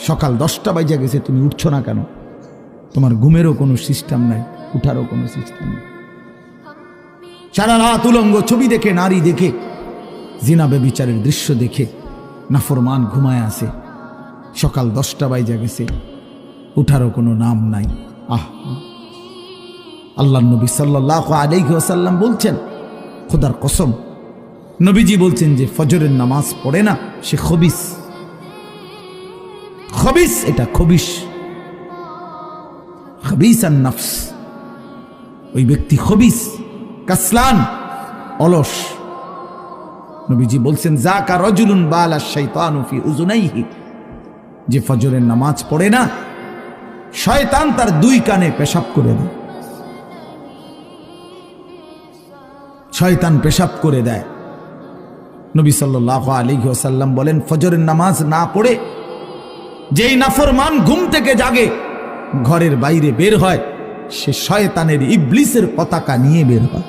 সকাল 10টা বাজে গেছে, তুমি উঠছো না কেন? তোমার ঘুমেরও কোনো সিস্টেম নাই, উঠারও কোনো সিস্টেম নেই। সারা রাত উলঙ্গ ছবি দেখে, নারী দেখে, জিনা ব্যভিচারের দৃশ্য দেখে নাফরমান ঘুমায় আছে। সকাল 10টা বাজে গেছে, উঠারও কোনো নাম নাই। আল্লাহর নবী সাল্লাল্লাহু আলাইহি ওয়াসাল্লাম বলছেন, খোদার কসম, নবীজি বলছেন যে ফজরের নামাজ পড়ে না সে খবিস। খবিস, এটা খবিস, খবিসান নফস। ওই ব্যক্তি খবিস, কাসলান, অলস। নবীজি বলছেন, যাকা রাজুলুন বালা শাইতানু ফি উযুনাইহি, যে ফজরের নামাজ পড়ে না শয়তান তার 2 কানে পেশাব করে দেয়। শয়তান পেশাব করে দেয়। নবী সাল্লাল্লাহু আলাইহি ওয়াসাল্লাম বলেন, ফজরের নামাজ না পড়ে যেই নাফরমান ঘুম থেকে জাগে, ঘরের বাইরে বের হয়, সে শয়তানের ইবলিসের পতাকা নিয়ে বের হয়।